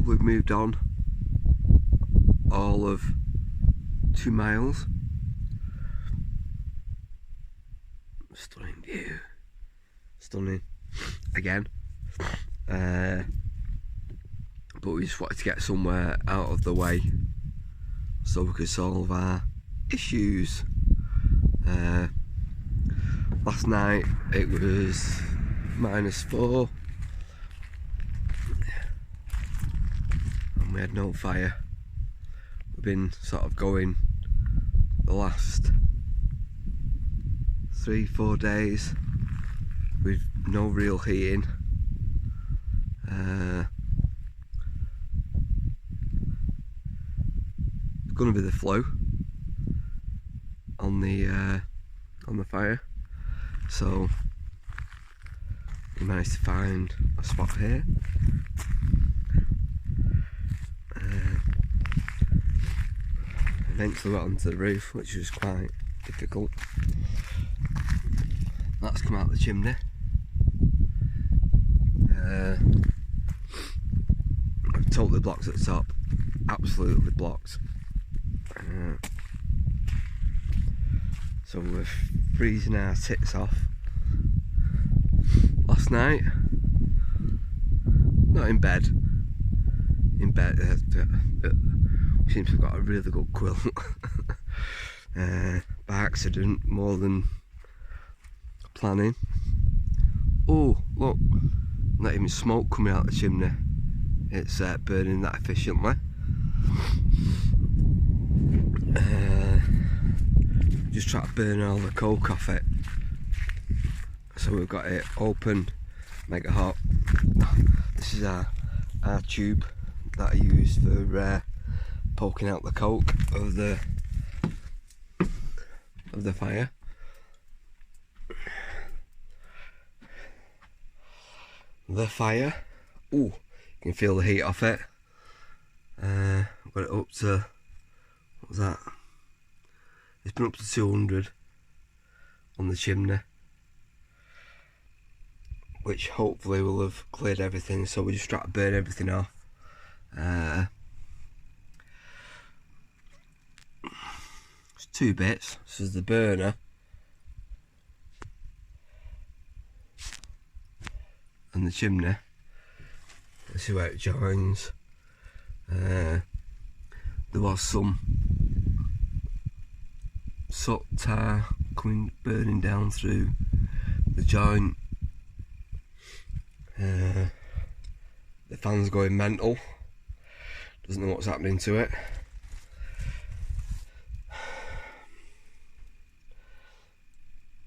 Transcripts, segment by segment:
we've moved on all of 2 miles. Stunning view. Stunning. Again. But we just wanted to get somewhere out of the way so we could solve our issues. Last night it was -4 and we had no fire. We've been sort of going the last 3-4 days with no real heating. It's going to be the flow on the fire, so we managed to find a spot here. Eventually got onto the roof, which was quite difficult. That's come out the chimney. Totally blocked at the top, absolutely blocked. So we're freezing our tits off. Last night, not in bed. In bed, we seem to have got a really good quilt. By accident, more than planning. Oh, look, not even smoke coming out the chimney. It's burning that efficiently. Just try to burn all the coke off it. So we've got it open, mega hot. This is our tube that I use for poking out the coke of the fire. The fire. Ooh, you can feel the heat off it. Got it up to, what was that? It's been up to 200 on the chimney, which hopefully will have cleared everything. So we just try to burn everything off. It's 2 bits. This is the burner and the chimney. Let's see where it joins. There was some soot tar burning down through the joint. The fan's going mental. Doesn't know what's happening to it.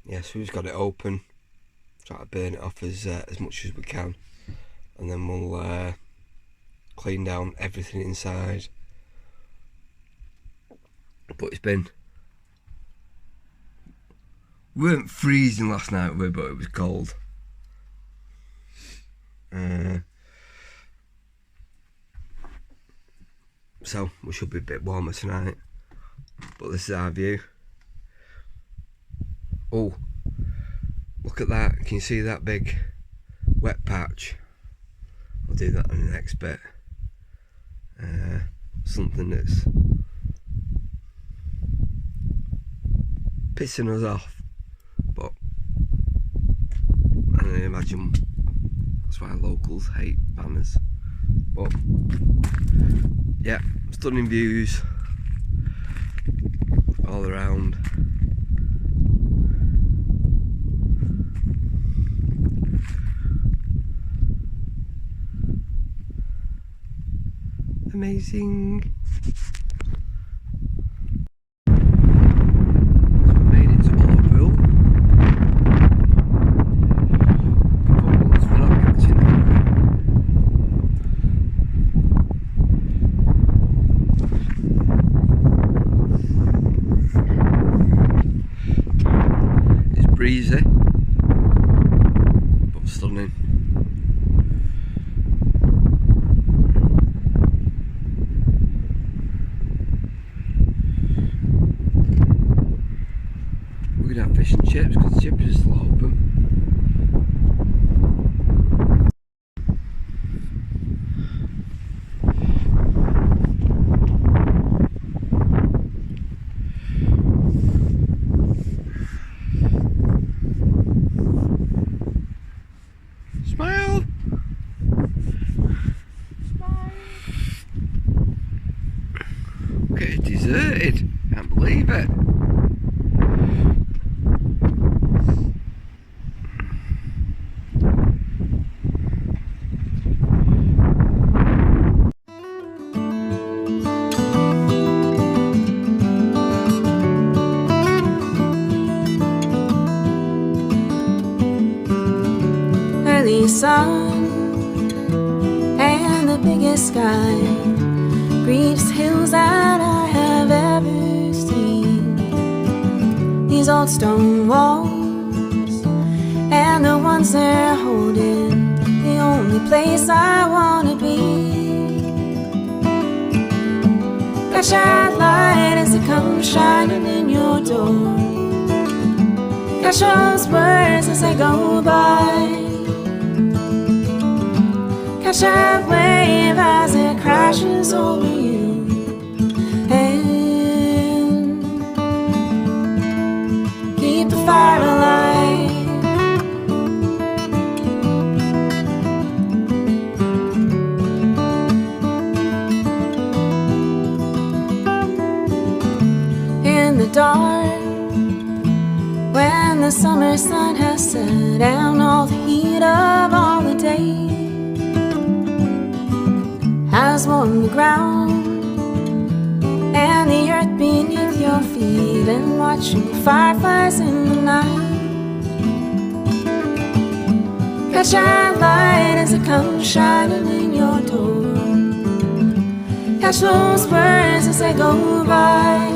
Yeah, so we've just got it open. Try to burn it off as much as we can, and then we'll clean down everything inside. But it's been, we weren't freezing last night, but it was cold. So we should be a bit warmer tonight. But this is our view. Oh, look at that. Can you see that big wet patch? I'll do that in the next bit. Something that's pissing us off, but I can imagine that's why locals hate banners. But yeah, stunning views all around. Amazing. Breezy, but stunning. We're gonna have fish and chips because the chips are still open. deserted. Can't believe it. Early sun and the biggest sky greets hills that I have ever seen. These old stone walls and the ones they're holding, the only place I wanna be. Catch that light as it comes shining in your door. Catch those words as they go by. Catch that wave as it crashes over you, and keep the fire alive. In the dark, when the summer sun has set down all the heat of all the day, has warmed the ground and the earth beneath your feet, and watching fireflies in the night. Catch that light as it comes shining in your door. Catch those words as they go by.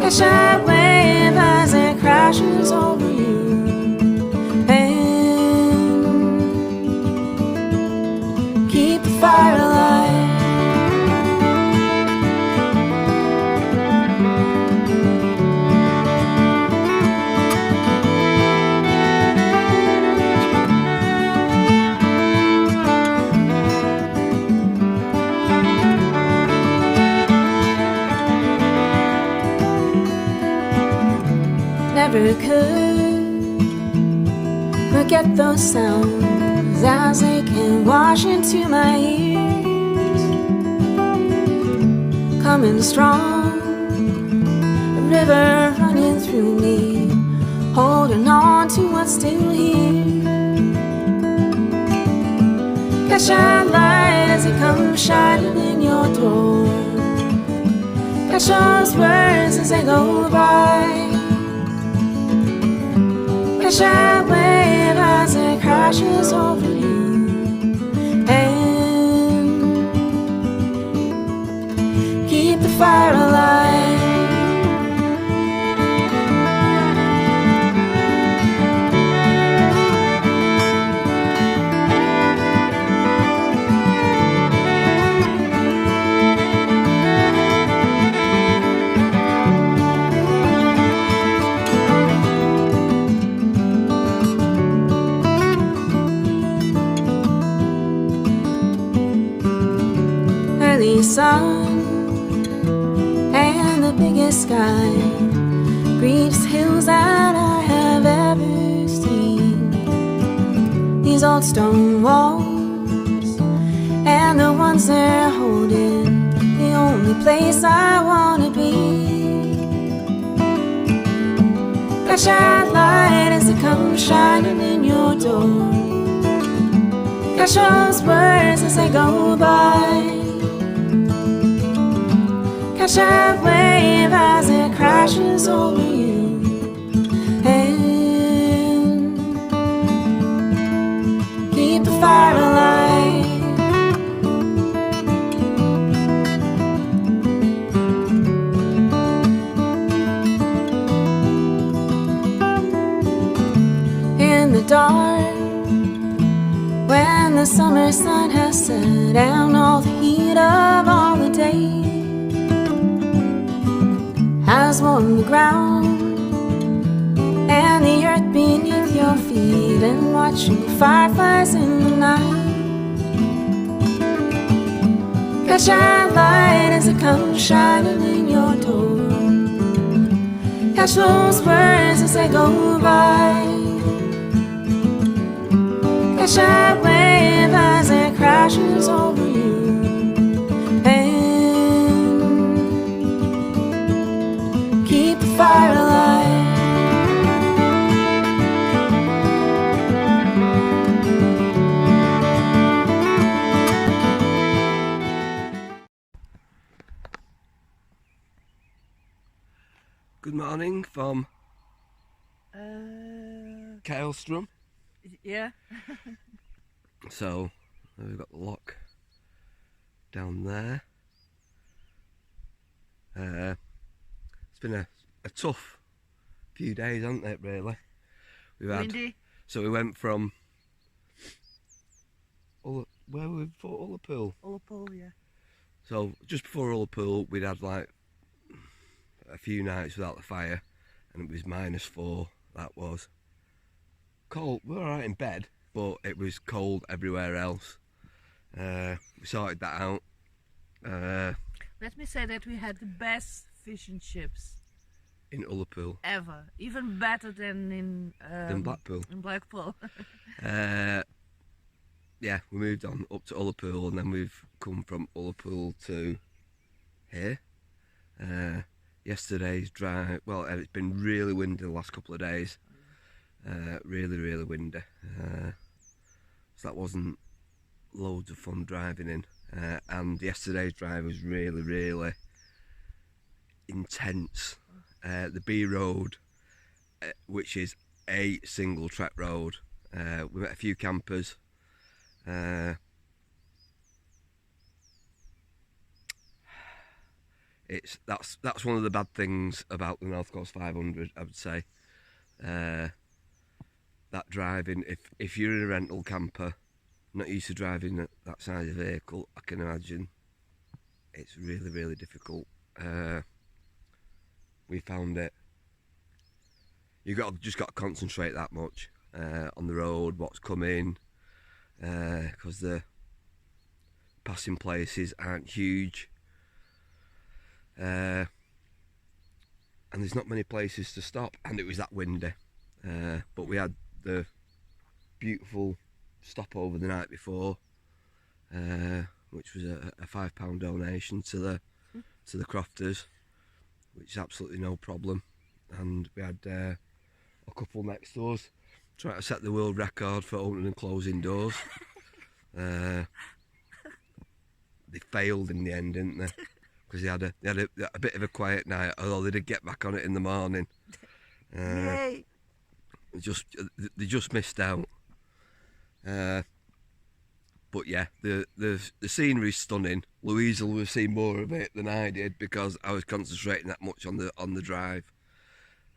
Catch that wave as it crashes over you, keep the fire alive. Never could forget those sounds as they can wash into my ears, coming strong, a river running through me, holding on to what's still here. Catch that light as it comes shining in your door. Catch those words as they go by. Catch that wave as it crashes over you, and keep the fire alive. Early sun and the biggest sky greets hills that I have ever seen. These old stone walls and the ones they're holding, the only place I wanna be. Catch that light as it comes shining in your door. Catch those words as they go by. Catch that wave as it crashes over you, and keep the fire alive. In the dark, when the summer sun has set down all the heat of all the day, has warmed the ground and the earth beneath your feet, and watching fireflies in the night. Catch that light as it comes shining in your door. Catch those words as they go by. Catch that wave as it crashes over you, and good morning from Uh, Kaelstrom. yeah. So we've got the lock down there. It's been a tough few days, hasn't it, really? We've had, Windy. so we went from where were we before Ullapool? Ullapool, yeah. So just before Ullapool, we'd had like a few nights without the fire, and it was -4. That was cold. We were alright in bed, but it was cold everywhere else. We sorted that out. Let me say that we had the best fish and chips In Ullapool ever. Even better than in Blackpool. In Blackpool. Yeah, we moved on up to Ullapool, and then we've come from Ullapool to here. Yesterday's drive, well, it's been really windy the last couple of days. Really windy. So that wasn't loads of fun driving in. And yesterday's drive was really intense. The B road, which is a single track road. We met a few campers. That's one of the bad things about the North Coast 500, I would say. That driving, if you're in a rental camper, not used to driving that size of vehicle, I can imagine it's really difficult. We found it. Just got to concentrate that much on the road, what's coming, because the passing places aren't huge, and there's not many places to stop, and it was that windy. But we had the beautiful stopover the night before, which was a £5 donation to the crofters, which is absolutely no problem. And we had a couple next to us trying to set the world record for opening and closing doors. They failed in the end, didn't they? Because they had a bit of a quiet night, although they did get back on it in the morning. Yay! They just missed out. But yeah, the scenery's stunning. Louisa will have seen more of it than I did because I was concentrating that much on the drive.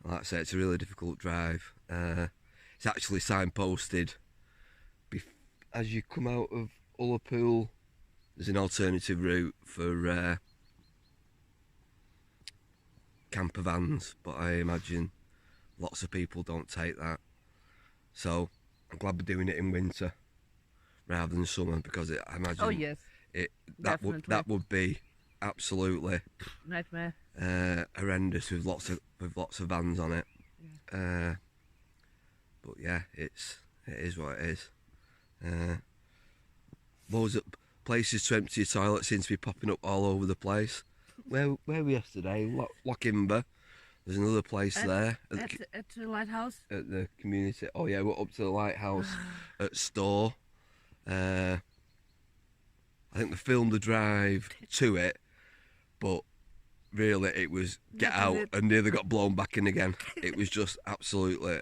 Like I say, it's a really difficult drive. It's actually signposted. As you come out of Ullapool, there's an alternative route for camper vans, but I imagine lots of people don't take that. So I'm glad we're doing it in winter rather than summer, because I imagine Oh yes, that would be absolutely nightmare. horrendous with lots of vans on it. Yeah. But yeah, it is what it is. Loads of places to empty your toilet seem to be popping up all over the place. Where were we yesterday? Lockimber. There's another place there At the lighthouse. at the community. Oh yeah, we're up to the lighthouse at Store. I think they filmed the drive to it, but really it was get That was out it. and nearly got blown back in again. It was just absolutely,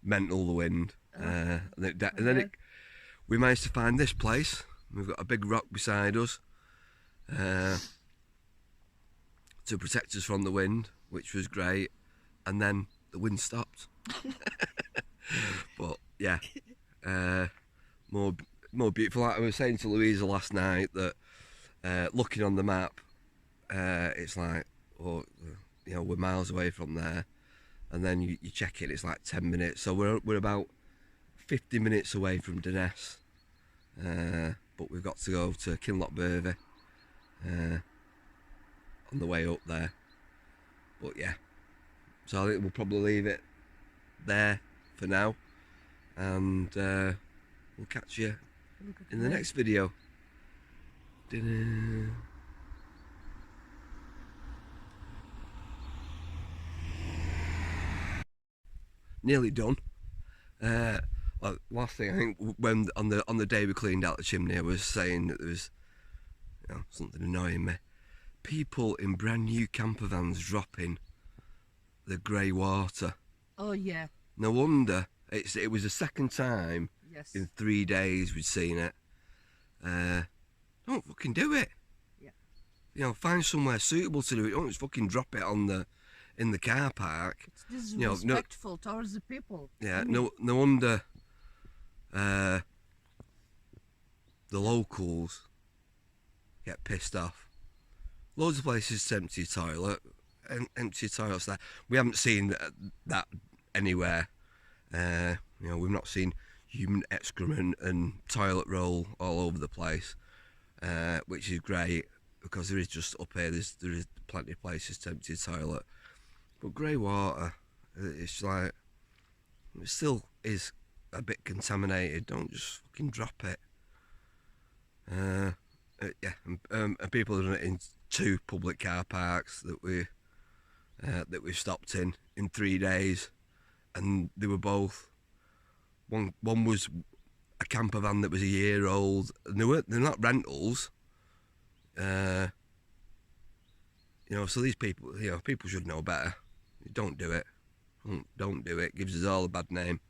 mental, the wind. And then we managed to find this place. We've got a big rock beside us to protect us from the wind, which was great. And then the wind stopped. But yeah, more beautiful. Like I was saying to Louisa last night, that looking on the map, it's like, we're miles away from there, and then you check it, it's like 10 minutes. So we're about 50 minutes away from Durness, but we've got to go to Kinlochbervie on the way up there. But yeah, so I think we'll probably leave it there for now, and we'll catch you in the next video. Nearly done. Last thing, I think, when on the day we cleaned out the chimney, I was saying that there was something annoying me. people in brand new camper vans dropping the grey water. Oh yeah. No wonder. It was the second time Yes. in 3 days we'd seen it. Don't fucking do it. Yeah. You know, find somewhere suitable to do it. Don't just fucking drop it in the car park. It's You know, disrespectful towards the people. Yeah, I mean, no wonder the locals get pissed off. Loads of places to empty your toilet, empty your toilets there. We haven't seen that anywhere. You know, we've not seen human excrement and toilet roll all over the place, which is great because there is just up here. There is plenty of places to empty your toilet, but grey water, it's like it still is a bit contaminated. Don't just fucking drop it. Yeah, and people have done it in 2 public car parks that we've stopped in 3 days, and they were both. One was a camper van that was a year old, and they're not rentals. You know, so these people, you know, people should know better. Don't do it. Don't do it. Gives us all a bad name.